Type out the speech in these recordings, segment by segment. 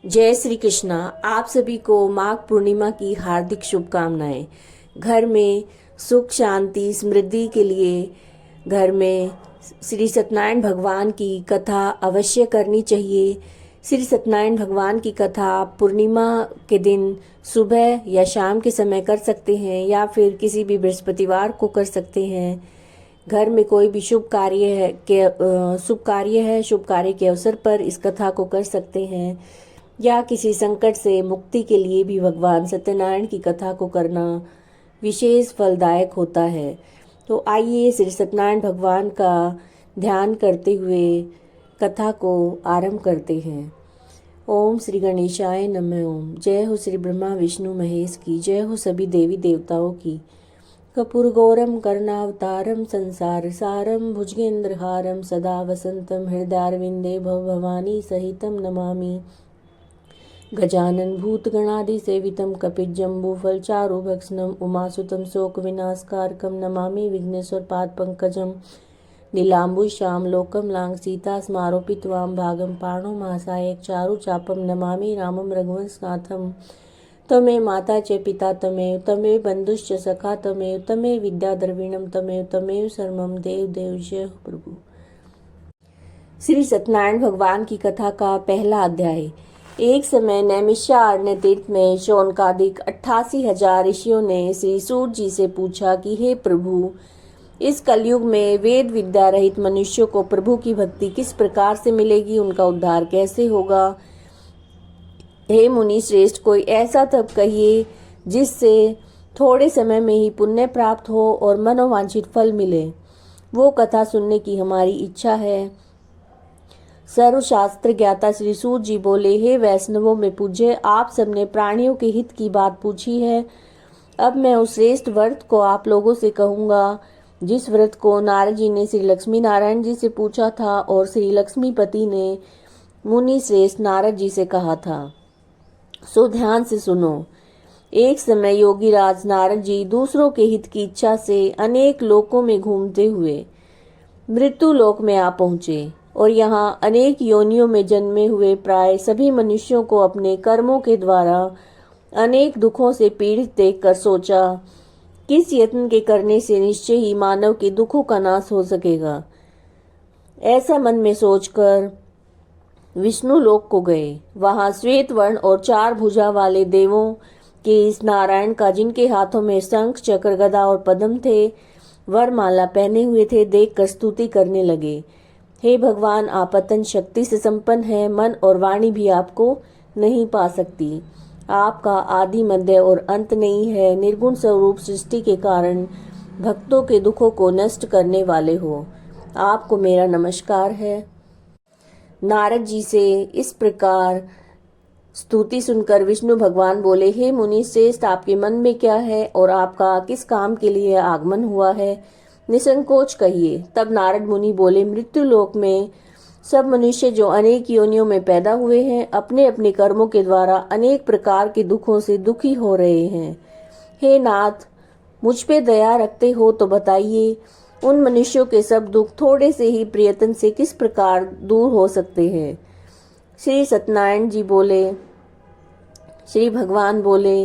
जय श्री कृष्णा। आप सभी को माघ पूर्णिमा की हार्दिक शुभकामनाएं। घर में सुख शांति समृद्धि के लिए घर में श्री सत्यनारायण भगवान की कथा अवश्य करनी चाहिए। श्री सत्यनारायण भगवान की कथा पूर्णिमा के दिन सुबह या शाम के समय कर सकते हैं या फिर किसी भी बृहस्पतिवार को कर सकते हैं। घर में कोई भी शुभ कार्य के अवसर पर इस कथा को कर सकते हैं या किसी संकट से मुक्ति के लिए भी भगवान सत्यनारायण की कथा को करना विशेष फलदायक होता है। तो आइए श्री सत्यनारायण भगवान का ध्यान करते हुए कथा को आरंभ करते हैं। ओम श्री गणेशाय नमः। ओम। जय हो श्री ब्रह्मा विष्णु महेश की। जय हो सभी देवी देवताओं की। कपूरगौरम कर्णावतारम संसार सारम भुजगेंद्रहारम सदा वसंतम हृदयारविंदे भवानी सहितम नमामि। गजानन भूतगणादि सेवितम कपिजम्बूफल चारुभक्षणम उमासुतम शोक विनाशकारकम नमामि विघ्नेश्वर पाद पंकजम नीलांबु श्याम लोकम लांग सीता स्मारोपित वाम भागम पाणो महासायक चारु चापम नमामि रामम रघुवंशनाथम। तमेव माता च पिता तमेव तमेव बंधुश्च सखा तमेव तमेव विद्या द्रविणम तमेव तमेव शर्मम देव देव जय प्रभु। श्री सत्यनारायण भगवान की कथा का पहला अध्याय। एक समय नैमिषारण्य तीर्थ में शौनकादिक 88,000 ऋषियों ने श्री सूत जी से पूछा कि हे प्रभु, इस कलयुग में वेद विद्या रहित मनुष्यों को प्रभु की भक्ति किस प्रकार से मिलेगी, उनका उद्धार कैसे होगा। हे मुनि श्रेष्ठ, कोई ऐसा तप कहिए जिससे थोड़े समय में ही पुण्य प्राप्त हो और मनोवांछित फल मिले। वो कथा सुनने की हमारी इच्छा है। सर्वशास्त्र ज्ञाता श्री सूत जी बोले, हे वैष्णवों में पूज्य, आप सबने प्राणियों के हित की बात पूछी है। अब मैं उस श्रेष्ठ व्रत को आप लोगों से कहूँगा जिस व्रत को नारद जी ने श्री लक्ष्मी नारायण जी से पूछा था और श्री लक्ष्मीपति ने मुनि श्रेष्ठ नारद जी से कहा था। सो ध्यान से सुनो। एक समय योगी राज नारद जी दूसरों के हित की इच्छा से अनेक लोकों में घूमते हुए मृत्यु लोक में आ पहुँचे और यहाँ अनेक योनियों में जन्मे हुए प्राय सभी मनुष्यों को अपने कर्मों के द्वारा अनेक दुखों से पीड़ित देखकर सोचा, किस यत्न के करने से निश्चय ही मानव के दुखों का नाश हो सकेगा। ऐसा मन में सोचकर विष्णु लोक को गए। वहां श्वेत वर्ण और 4 भुजा वाले देवों के इस नारायण का, जिनके हाथों में शंख चक्र गदा और पद्म थे, वरमाला पहने हुए थे, देखकर स्तुति करने लगे। हे भगवान, आप अतन शक्ति से संपन्न हैं, मन और वाणी भी आपको नहीं पा सकती। आपका आदि मध्य और अंत नहीं है। निर्गुण स्वरूप सृष्टि के कारण भक्तों के दुखों को नष्ट करने वाले हो। आपको मेरा नमस्कार है। नारद जी से इस प्रकार स्तुति सुनकर विष्णु भगवान बोले, हे मुनि श्रेष्ठ, आपके मन में क्या है और आपका किस काम के लिए आगमन हुआ है, निसंकोच कहिए। तब नारद मुनि बोले, मृत्यु लोक में सब मनुष्य जो अनेक योनियों में पैदा हुए हैं, अपने अपने कर्मों के द्वारा अनेक प्रकार के दुखों से दुखी हो रहे हैं। हे नाथ, मुझ पे दया रखते हो तो बताइए, उन मनुष्यों के सब दुख थोड़े से ही प्रयत्न से किस प्रकार दूर हो सकते हैं। श्री सत्यनारायण जी बोले, श्री भगवान बोले,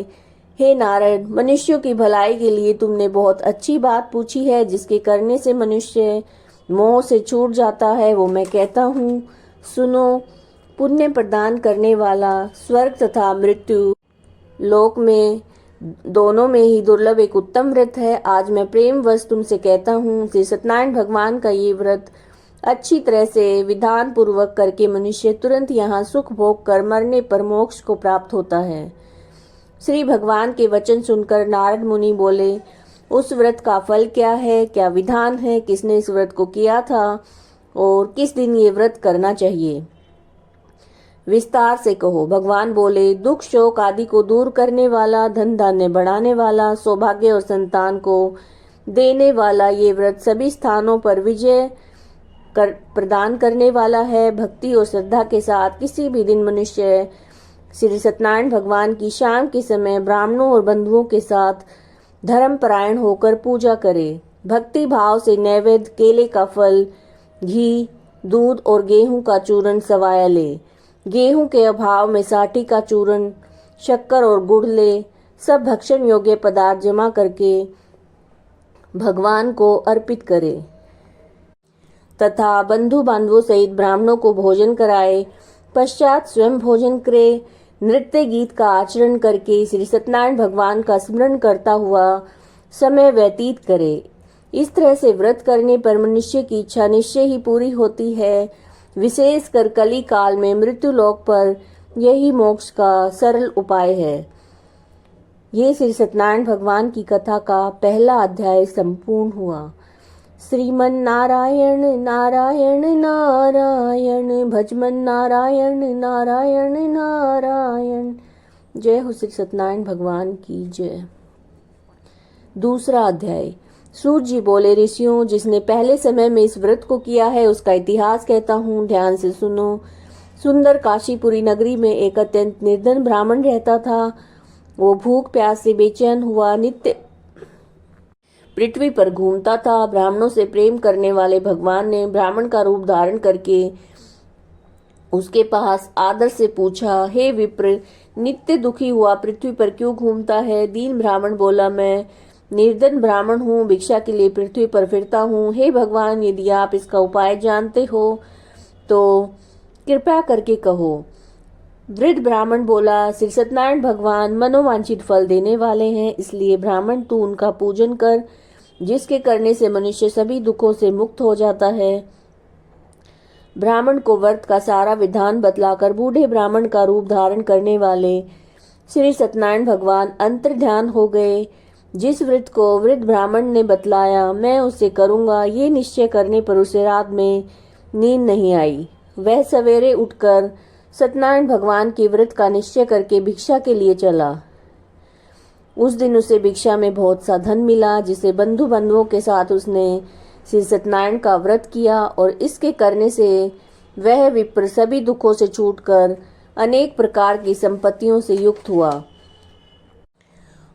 हे नारद, मनुष्यों की भलाई के लिए तुमने बहुत अच्छी बात पूछी है। जिसके करने से मनुष्य मोह से छूट जाता है, वो मैं कहता हूँ, सुनो। पुण्य प्रदान करने वाला स्वर्ग तथा मृत्यु लोक में दोनों में ही दुर्लभ एक उत्तम व्रत है। आज मैं प्रेम वश तुमसे कहता हूँ, श्री सत्यनारायण भगवान का ये व्रत अच्छी तरह से विधान पूर्वक करके मनुष्य तुरंत यहाँ सुख भोग कर मरने पर मोक्ष को प्राप्त होता है। श्री भगवान के वचन सुनकर नारद मुनि बोले, उस व्रत का फल क्या है, क्या विधान है, किसने इस व्रत को किया था और किस दिन ये व्रत करना चाहिए, विस्तार से कहो। भगवान बोले, दुख शोक आदि को दूर करने वाला, धन धान्य बढ़ाने वाला, सौभाग्य और संतान को देने वाला ये व्रत सभी स्थानों पर विजय प्रदान करने वाला है। भक्ति और श्रद्धा के साथ किसी भी दिन मनुष्य श्री सत्यनारायण भगवान की शाम के समय ब्राह्मणों और बंधुओं के साथ धर्मपरायण होकर पूजा करे। भक्ति भाव से नैवेद्य, केले का फल, घी, दूध और गेहूं का चूर्ण सवाया ले। गेहूं के अभाव में साठी का चूर्ण, शक्कर और गुड़ ले सब भक्षण योग्य पदार्थ जमा करके भगवान को अर्पित करे तथा बंधु बांधवों सहित ब्राह्मणों को भोजन कराए। पश्चात स्वयं भोजन करे। नृत्य गीत का आचरण करके श्री सत्यनारायण भगवान का स्मरण करता हुआ समय व्यतीत करे। इस तरह से व्रत करने पर मनुष्य की इच्छा निश्चय ही पूरी होती है। विशेषकर कली काल में मृत्यु लोक पर यही मोक्ष का सरल उपाय है। ये श्री सत्यनारायण भगवान की कथा का पहला अध्याय संपूर्ण हुआ। श्रीमन नारायण नारायण नारायण, भजमन नारायण नारायण नारायण। जय हो श्री सत्यनारायण भगवान की जय। दूसरा अध्याय। सूत जी बोले, ऋषियों, जिसने पहले समय में इस व्रत को किया है उसका इतिहास कहता हूँ, ध्यान से सुनो। सुंदर काशीपुरी नगरी में एक अत्यंत निर्धन ब्राह्मण रहता था। वो भूख प्यास से बेचैन हुआ नित्य पृथ्वी पर घूमता था। ब्राह्मणों से प्रेम करने वाले भगवान ने ब्राह्मण का रूप धारण करके उसके पास आदर से पूछा, हे विप्र, नित्य दुखी हुआ पृथ्वी पर क्यों घूमता है? दीन ब्राह्मण बोला, मैं निर्धन ब्राह्मण हूँ, भिक्षा के लिए पृथ्वी पर फिरता हूँ। हे भगवान, यदि आप इसका उपाय जानते हो तो कृपया करके कहो। वृद्ध ब्राह्मण बोला, श्री सत्यनारायण भगवान मनोवांछित फल देने वाले हैं, इसलिए ब्राह्मण तू उनका पूजन कर, जिसके करने से मनुष्य सभी दुखों से मुक्त हो जाता है। ब्राह्मण को व्रत का सारा विधान बतलाकर बूढ़े ब्राह्मण का रूप धारण करने वाले श्री सत्यनारायण भगवान अंतर्ध्यान हो गए। जिस व्रत को वृद्ध ब्राह्मण ने बतलाया मैं उसे करूंगा, ये निश्चय करने पर उसे रात में नींद नहीं आई। वह सवेरे उठकर सत्यनारायण भगवान के व्रत का निश्चय करके भिक्षा के लिए चला। उस दिन उसे भिक्षा में बहुत सा धन मिला, जिसे बंधु बंधुओं के साथ उसने श्री सत्यनारायण का व्रत किया और इसके करने से वह विप्र सभी दुखों से छूटकर अनेक प्रकार की संपत्तियों से युक्त हुआ।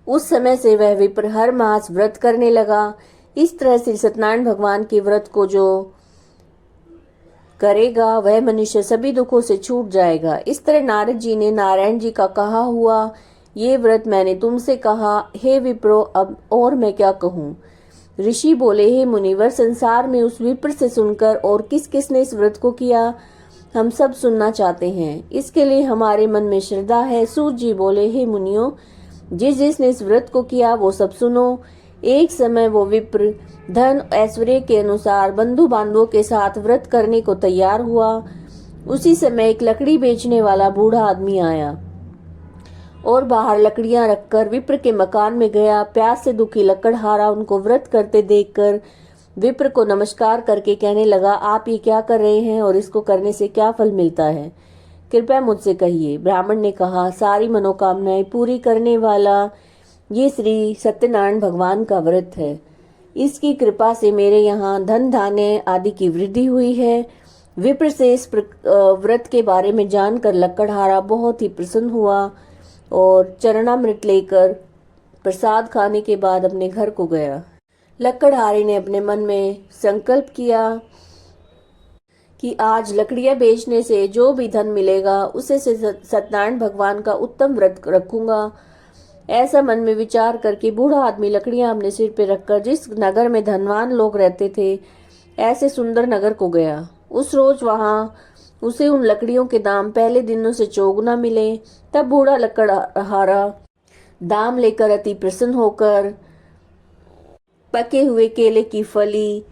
उस समय से वह विप्र हर मास व्रत करने लगा। इस तरह श्री सत्यनारायण भगवान के व्रत को जो करेगा वह मनुष्य सभी दुखों से छूट जाएगा। इस तरह नारद जी ने नारायण जी का कहा हुआ, ये व्रत मैंने तुमसे कहा, हे विप्रो, अब और मैं क्या कहूँ? ऋषि बोले, हे मुनिवर, संसार में उस विप्र से सुनकर और किस किसने इस व्रत को किया हम सब सुनना चाहते हैं, इसके लिए हमारे मन में श्रद्धा है। सूत जी बोले, हे मुनियों, जिसने इस व्रत को किया वो सब सुनो। एक समय वो विप्र धन ऐश्वर्य के अनुसार बंधु बांधवों के साथ व्रत करने को तैयार हुआ। उसी समय एक लकड़ी बेचने वाला बूढ़ा आदमी आया और बाहर लकड़ियां रखकर विप्र के मकान में गया। प्यास से दुखी लकड़हारा उनको व्रत करते देखकर विप्र को नमस्कार करके कहने लगा, आप ये क्या कर रहे हैं और इसको करने से क्या फल मिलता है? कृपया मुझसे कहिए। ब्राह्मण ने कहा, सारी मनोकामनाएं पूरी करने वाला ये श्री सत्यनारायण भगवान का व्रत है। इसकी कृपा से मेरे यहाँ धन धान्य आदि की वृद्धि हुई है। विप्र से इस व्रत के बारे में जानकर लकड़हारा बहुत ही प्रसन्न हुआ और चरणामृत लेकर प्रसाद खाने के बाद अपने घर को गया। लकड़हारे ने अपने मन में संकल्प किया कि आज लकड़ियां बेचने से जो भी धन मिलेगा उसे से सत्यनारायण भगवान का उत्तम व्रत रखूंगा। ऐसा मन में विचार करके बूढ़ा आदमी लकड़ियां अपने सिर पे रखकर जिस नगर में धनवान लोग रहते थे ऐसे सुंदर नगर को गया। उस रोज वहां उसे उन लकड़ियों के दाम पहले दिनों से चौगुना मिले। तब बूढ़ा लकड़हारा दाम लेकर अति प्रसन्न होकर पके हुए केले की फली,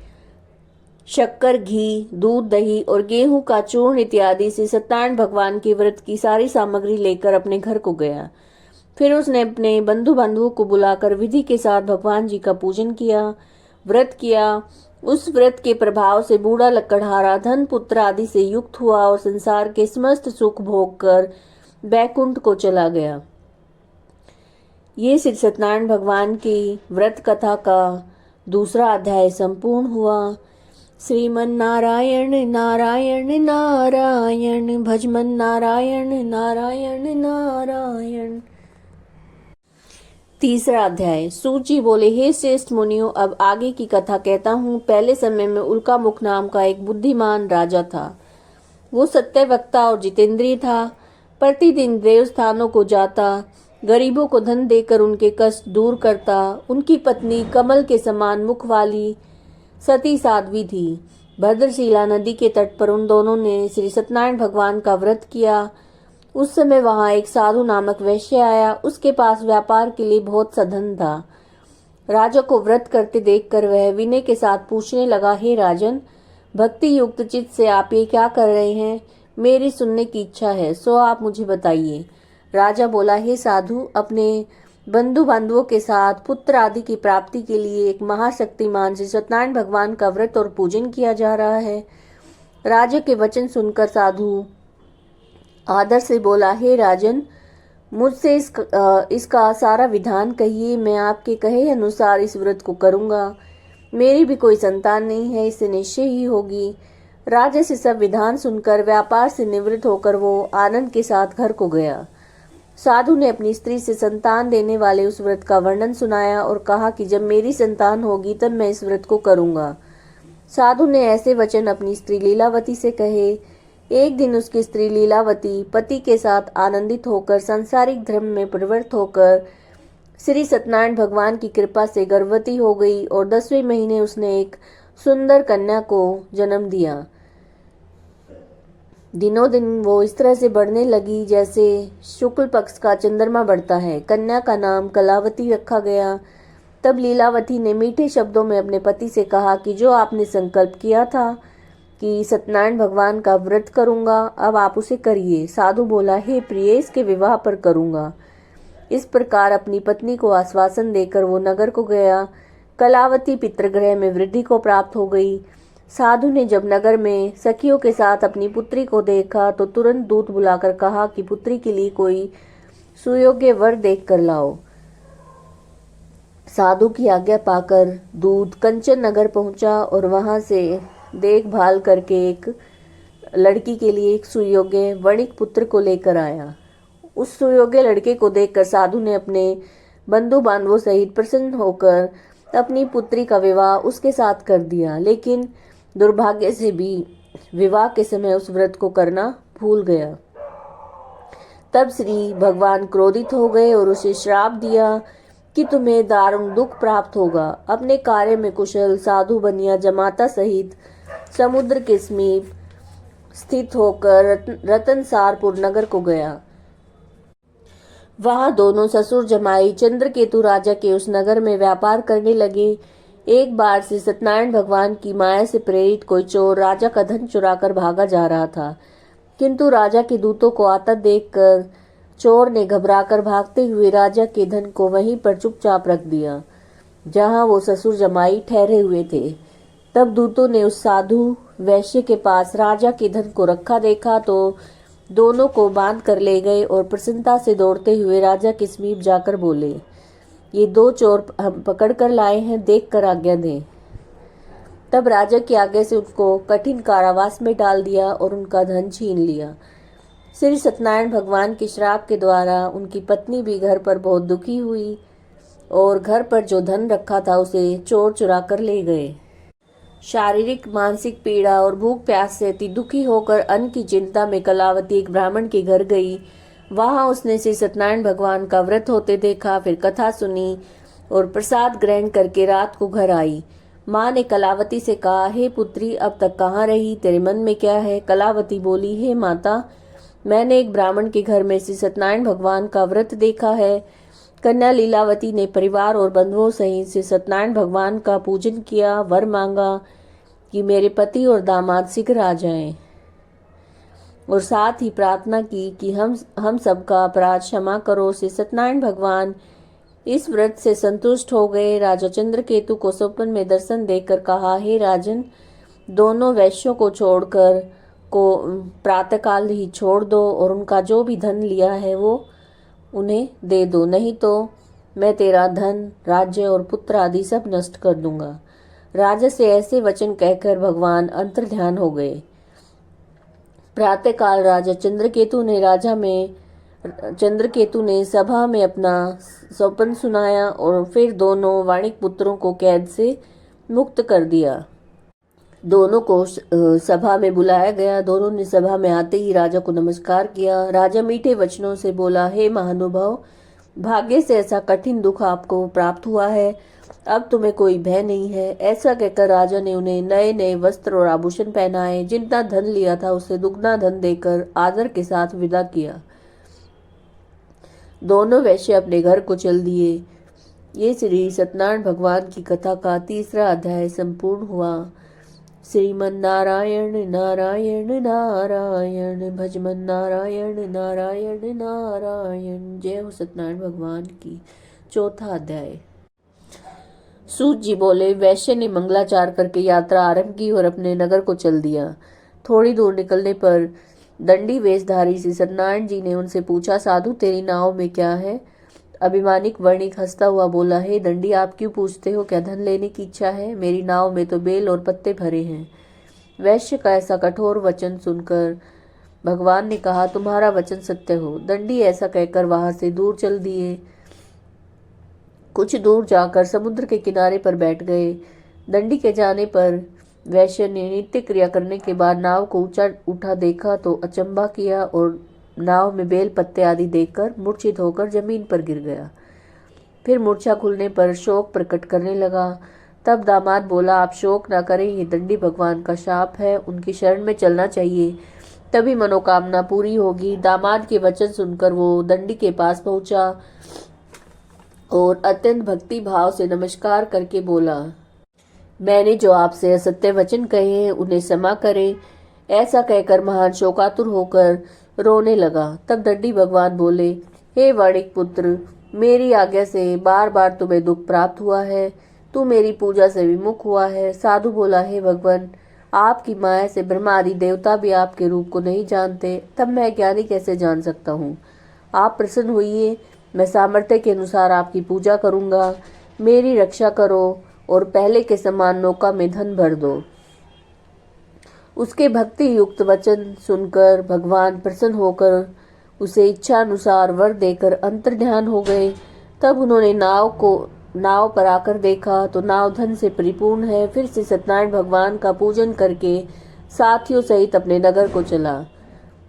शक्कर, घी, दूध, दही और गेहूं का चूर्ण इत्यादि से सत्यनारायण भगवान के व्रत की सारी सामग्री लेकर अपने घर को गया। फिर उसने अपने बंधु बांधवों को बुलाकर विधि के साथ भगवान जी का पूजन किया, व्रत किया। उस व्रत के प्रभाव से बूढ़ा लकड़हारा धन पुत्र आदि से युक्त हुआ और संसार के समस्त सुख भोग कर बैकुंठ को चला गया। ये श्री सत्यनारायण भगवान की व्रत कथा का दूसरा अध्याय संपूर्ण हुआ। श्रीमन नारायण नारायण नारायण, भजमन नारायण नारायण नारायण। तीसरा अध्याय। सूत जी बोले, हे श्रेष्ठ मुनियों, अब आगे की कथा कहता हूँ। पहले समय में उल्का मुख नाम का एक बुद्धिमान राजा था। वो सत्यवक्ता और जितेंद्रिय था। प्रतिदिन देवस्थानों को जाता, गरीबों को धन देकर उनके कष्ट दूर करता। उनकी पत्नी कमल के समान मुख वाली सती साध्वी थी। भद्रशिला नदी के तट पर उन दोनों ने श्री सत्यनारायण भगवान का व्रत किया। उस समय वहां एक साधु नामक वैश्य आया। उसके पास व्यापार के लिए बहुत सा धन था। राजा को व्रत करते देखकर वह विनय के साथ पूछने लगा, हे राजन, भक्ति युक्त चित्त से आप ये क्या कर रहे हैं? मेरी सुनने की इच्छा है, सो आप मुझे बताइए। राजा बोला, हे साधु, अपने बंधु बांधवों के साथ पुत्र आदि की प्राप्ति के लिए एक महाशक्तिमान श्री सत्यनारायण भगवान का व्रत और पूजन किया जा रहा है। राजा के वचन सुनकर साधु आदर से बोला, हे राजन, मुझसे इसका सारा विधान कहिए। मैं आपके कहे अनुसार इस व्रत को करूंगा। मेरी भी कोई संतान नहीं है, इससे निश्चय ही होगी। राजा से सब विधान सुनकर व्यापार से निवृत्त होकर वो आनंद के साथ घर को गया। साधु ने अपनी स्त्री से संतान देने वाले उस व्रत का वर्णन सुनाया और कहा कि जब मेरी संतान होगी तब मैं इस व्रत को करूंगा। साधु ने ऐसे वचन अपनी स्त्री लीलावती से कहे। एक दिन उसकी स्त्री लीलावती पति के साथ आनंदित होकर सांसारिक धर्म में प्रवृत्त होकर श्री सत्यनारायण भगवान की कृपा से गर्भवती हो गई और 10वें महीने उसने एक सुंदर कन्या को जन्म दिया। दिनों दिन वो इस तरह से बढ़ने लगी जैसे शुक्ल पक्ष का चंद्रमा बढ़ता है। कन्या का नाम कलावती रखा गया। तब लीलावती ने मीठे शब्दों में अपने पति से कहा कि जो आपने संकल्प किया था कि सत्यनारायण भगवान का व्रत करूंगा, अब आप उसे करिए। साधु बोला, हे प्रिय, इसके विवाह पर करूंगा। इस प्रकार अपनी पत्नी को आश्वासन देकर वो नगर को गया। कलावती पितृगृह में वृद्धि को प्राप्त हो गई। साधु ने जब नगर में सखियों के साथ अपनी पुत्री को देखा तो तुरंत दूत बुलाकर कहा कि पुत्री के लिए कोई सुयोग्य वर देख कर लाओ। साधु की आज्ञा पाकर दूत कंचन नगर पहुंचा और वहां से देखभाल करके एक लड़की के लिए एक सुयोग्य वणिक पुत्र को लेकर आया। उस सुयोग्य लड़के को देखकर साधु ने अपने बंधु बांधवों सहित प्रसन्न होकर अपनी पुत्री का विवाह उसके साथ कर दिया। लेकिन दुर्भाग्य से भी विवाह के समय उस व्रत को करना भूल गया। तब श्री भगवान क्रोधित हो गए और उसे श्राप दिया कि तुम्हें दारुण दुख प्राप्त होगा। अपने कार्य में कुशल साधु बनिया जमाता सहित समुद्र के समीप स्थित होकर रतनसारपुर नगर को गया। वहां दोनों ससुर जमाई चंद्रकेतु राजा के उस नगर में व्यापार करने लगे। एक बार से सत्यनारायण भगवान की माया से प्रेरित कोई चोर राजा का धन चुराकर भागा जा रहा था, किंतु राजा के दूतों को आता देखकर चोर ने घबराकर भागते हुए राजा के धन को वहीं पर चुपचाप रख दिया जहां वो ससुर जमाई ठहरे हुए थे। तब दूतों ने उस साधु वैश्य के पास राजा के धन को रखा देखा तो दोनों को बांध कर ले गए और प्रसन्नता से दौड़ते हुए राजा के समीप जाकर बोले, ये 2 चोर हम पकड़ कर लाए हैं, देख कर आज्ञा दें। तब राजा की आज्ञा से उनको कठिन कारावास में डाल दिया और उनका धन छीन लिया। श्री सत्यनारायण भगवान के श्राप के द्वारा उनकी पत्नी भी घर पर बहुत दुखी हुई और घर पर जो धन रखा था उसे चोर चुरा कर ले गए। शारीरिक मानसिक पीड़ा और भूख प्यास से अति दुखी होकर अन्न की चिंता में कलावती एक ब्राह्मण के घर गई। वहां उसने श्री सत्यनारायण भगवान का व्रत होते देखा, फिर कथा सुनी और प्रसाद ग्रहण करके रात को घर आई। माँ ने कलावती से कहा, हे पुत्री, अब तक कहाँ रही? तेरे मन में क्या है? कलावती बोली, हे माता, मैंने एक ब्राह्मण के घर में श्री सत्यनारायण भगवान का व्रत देखा है। कन्या लीलावती ने परिवार और बंधुओं सहित श्री सत्यनारायण भगवान का पूजन किया, वर मांगा कि मेरे पति और दामाद शीघ्र आ जाएं, और साथ ही प्रार्थना की कि हम सबका अपराध क्षमा करो। श्री सत्यनारायण भगवान इस व्रत से संतुष्ट हो गए। राजा चंद्रकेतु को स्वप्न में दर्शन देकर कहा, हे राजन, दोनों वैश्यों को छोड़कर को प्रातःकाल ही छोड़ दो और उनका जो भी धन लिया है वो उन्हें दे दो, नहीं तो मैं तेरा धन, राज्य और पुत्र आदि सब नष्ट कर दूंगा। राजा से ऐसे वचन कहकर भगवान अंतर्ध्यान हो गए। प्रातःकाल राजा चंद्रकेतु ने सभा में अपना स्वप्न सुनाया और फिर दोनों वाणिक पुत्रों को कैद से मुक्त कर दिया। दोनों को सभा में बुलाया गया। दोनों ने सभा में आते ही राजा को नमस्कार किया। राजा मीठे वचनों से बोला, हे महानुभाव, भाग्य से ऐसा कठिन दुख आपको प्राप्त हुआ है, अब तुम्हें कोई भय नहीं है। ऐसा कहकर राजा ने उन्हें नए नए वस्त्र और आभूषण पहनाए। जितना धन लिया था उससे दुगना धन देकर आदर के साथ विदा किया। दोनों वैश्य अपने घर को चल दिए। ये श्री सत्यनारायण भगवान की कथा का 3रा अध्याय संपूर्ण हुआ। श्रीमन नारायण नारायण नारायण, भजमन नारायण नारायण नारायण। जय हो सत्यनारायण भगवान की। 4था अध्याय। सूत जी बोले, वैश्य ने मंगलाचार करके यात्रा आरंभ की और अपने नगर को चल दिया। थोड़ी दूर निकलने पर दंडी वेशधारी श्री सत्यनारायण जी ने उनसे पूछा, साधु तेरी नाव में क्या है? अभिमानिक वर्णिक हंसता हुआ बोला, हे दंडी, आप क्यों पूछते हो? क्या धन लेने की इच्छा है? मेरी नाव में तो बेल और पत्ते भरे हैं। वैश्य का ऐसा कठोर वचन सुनकर भगवान ने कहा, तुम्हारा वचन सत्य हो। दंडी ऐसा कहकर वहां से दूर चल दिए। कुछ दूर जाकर समुद्र के किनारे पर बैठ गए। दंडी के जाने पर वैश्य ने नित्य क्रिया करने के बाद नाव को ऊंचा उठा देखा तो अचंभा किया और नाव में बेल पत्ते आदि देखकर मूर्छित होकर जमीन पर गिर गया। फिर मूर्छा खुलने पर शोक प्रकट करने लगा। तब दामाद बोला, आप शोक न करें, ये दंडी भगवान का शाप है, उनकी शरण में चलना चाहिए, तभी मनोकामना पूरी होगी। दामाद के वचन सुनकर वो दंडी के पास पहुंचा और अत्यंत भक्ति भाव से नमस्कार करके बोला, मैंने जो आपसे असत्य वचन कहे हैं उन्हें क्षमा करें। ऐसा कहकर महान शोकातुर होकर रोने लगा। तब दंडी भगवान बोले, हे वाणिक पुत्र, मेरी आज्ञा से बार बार तुम्हें दुख प्राप्त हुआ है, तू मेरी पूजा से विमुख हुआ है। साधु बोला, हे भगवान, आपकी माया से ब्रह्मा आदि देवता भी आपके रूप को नहीं जानते, तब मैं ज्ञानी कैसे जान सकता हूँ? आप प्रसन्न होइए, मैं सामर्थ्य के अनुसार आपकी पूजा करूँगा। मेरी रक्षा करो और पहले के समान नौका में धन भर दो। उसके भक्ति युक्त वचन सुनकर भगवान प्रसन्न होकर उसे इच्छा अनुसार वर देकर अंतर्ध्यान हो गए। तब उन्होंने नाव पर आकर देखा तो नाव धन से परिपूर्ण है। फिर से सत्यनारायण भगवान का पूजन करके साथियों सहित अपने नगर को चला।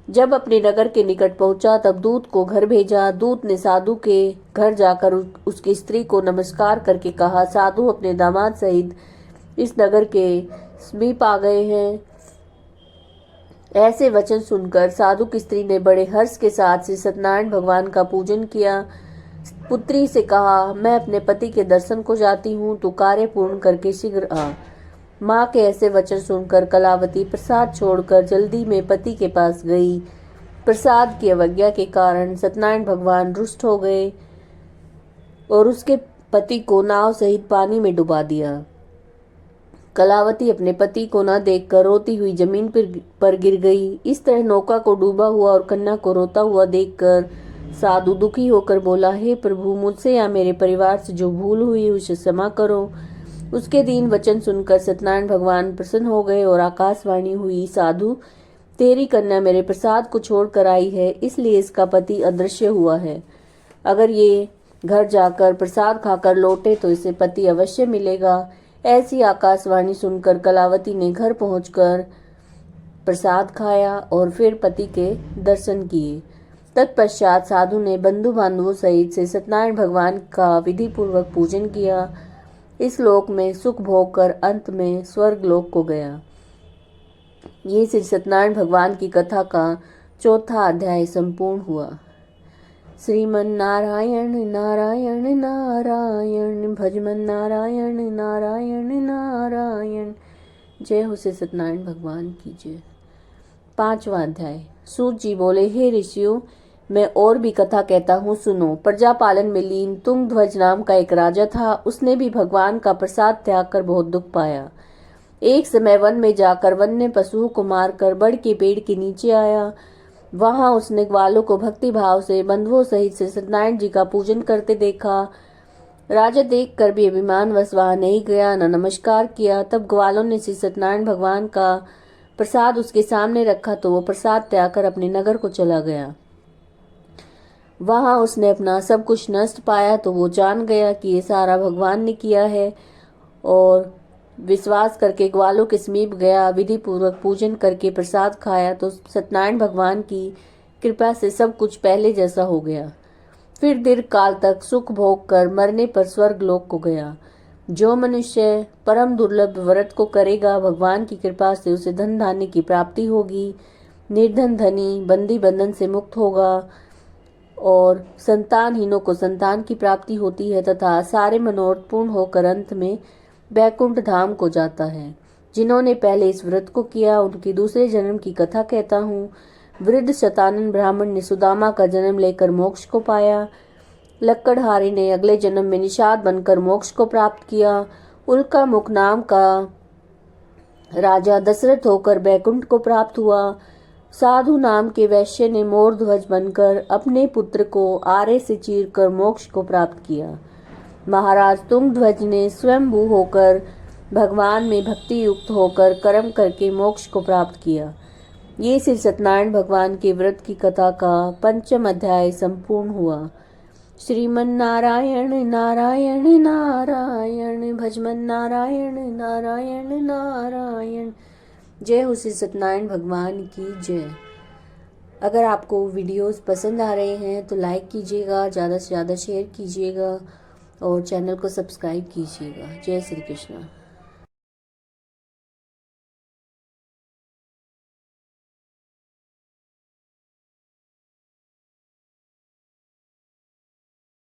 जब अपने नगर के निकट पहुंचा तब दूत को घर भेजा। दूत ने साधु के घर जाकर उसकी स्त्री को नमस्कार करके कहा, साधु अपने दामाद सहित इस नगर के समीप आ गए हैं। ऐसे वचन सुनकर साधु की स्त्री ने बड़े हर्ष के साथ श्री सत्यनारायण भगवान का पूजन किया। पुत्री से कहा, मैं अपने पति के दर्शन को जाती हूँ, तू कार्य पूर्ण करके शीघ्र आ। माँ के ऐसे वचन सुनकर कलावती प्रसाद छोड़कर जल्दी में पति के पास गई। प्रसाद की अवज्ञा के कारण सत्यनारायण भगवान रुष्ट हो गए और उसके पति को नाव सहित पानी में डुबा दिया। कलावती अपने पति को न देखकर रोती हुई जमीन पर गिर गई। इस तरह नौका को डूबा हुआ और कन्या को रोता हुआ देखकर साधु दुखी होकर बोला, हे प्रभु, मुझसे या मेरे परिवार से जो भूल हुई उसे क्षमा करो। उसके दीन वचन सुनकर सत्यनारायण भगवान प्रसन्न हो गए और आकाशवाणी हुई, साधु, तेरी कन्या मेरे प्रसाद को छोड़कर आई है, इसलिए इसका पति अदृश्य हुआ है। अगर ये घर जाकर प्रसाद खाकर लौटे तो इसे पति अवश्य मिलेगा। ऐसी आकाशवाणी सुनकर कलावती ने घर पहुंचकर प्रसाद खाया और फिर पति के दर्शन किए। तत्पश्चात साधु ने बंधु बांधवों सहित से सत्यनारायण भगवान का विधि पूर्वक पूजन किया। इस लोक में सुख भोग कर अंत में स्वर्ग लोक को गया। ये श्री सत्यनारायण भगवान की कथा का 4था अध्याय संपूर्ण हुआ। श्रीमन नारायण नारायण नारायण, भजमन नारायण नारायण नारायण। जय हो श्री सत्यनारायण भगवान की जय। 5वां अध्याय। सूत जी बोले, हे ऋषियों, मैं और भी कथा कहता हूँ, सुनो। प्रजा पालन में लीन तुंगध्वज नाम का एक राजा था। उसने भी भगवान का प्रसाद त्याग कर बहुत दुख पाया। एक समय वन में जाकर वन्य पशुओं को मारकर बड़ के पेड़ के नीचे आया। वहां उसने ग्वालों को भक्ति भाव से बंधुओं सहित श्री सत्यनारायण जी का पूजन करते देखा। राजा देख कर भी अभिमानवश वहां नहीं गया, न नमस्कार किया। तब ग्वालों ने श्री सत्यनारायण भगवान का प्रसाद उसके सामने रखा तो वो प्रसाद त्याग कर अपने नगर को चला गया। वहां उसने अपना सब कुछ नष्ट पाया तो वो जान गया कि ये सारा भगवान ने किया है और विश्वास करके ग्वालों के समीप गया, विधि पूर्वक पूजन करके प्रसाद खाया तो सत्यनारायण भगवान की कृपा से सब कुछ पहले जैसा हो गया। फिर दीर्घ काल तक सुख भोग कर मरने पर स्वर्ग लोक को गया। जो मनुष्य परम दुर्लभ व्रत को करेगा, भगवान की कृपा से उसे धन धान्य की प्राप्ति होगी, निर्धन धनी बंदी बंधन से मुक्त होगा और संतानहीनों को संतान की प्राप्ति होती है तथा सारे मनोरथ पूर्ण होकर अंत में बैकुंठ धाम को जाता है। जिन्होंने पहले इस व्रत को किया उनकी दूसरे जन्म की कथा कहता हूँ। वृद्ध शतानन ब्राह्मण ने सुदामा का जन्म लेकर मोक्ष को पाया। लक्कड़हारी ने अगले जन्म में निषाद बनकर मोक्ष को प्राप्त किया। उल्का मुख नाम का राजा दशरथ होकर बैकुंठ को प्राप्त हुआ। साधु नाम के वैश्य ने मोर ध्वज बनकर अपने पुत्र को आरे से चीरकर मोक्ष को प्राप्त किया। महाराज तुंगध्वज ने स्वयंभू होकर भगवान में भक्ति युक्त होकर कर्म करके मोक्ष को प्राप्त किया। ये श्री सत्यनारायण भगवान के व्रत की कथा का 5वां अध्याय संपूर्ण हुआ। श्रीमन नारायण नारायण नारायण भजमन नारायण नारायण नारायण। जय हो श्री सत्यनारायण भगवान की जय। अगर आपको वीडियोस पसंद आ रहे हैं तो लाइक कीजिएगा, ज़्यादा से ज़्यादा शेयर कीजिएगा और चैनल को सब्सक्राइब कीजिएगा। जय श्री कृष्ण।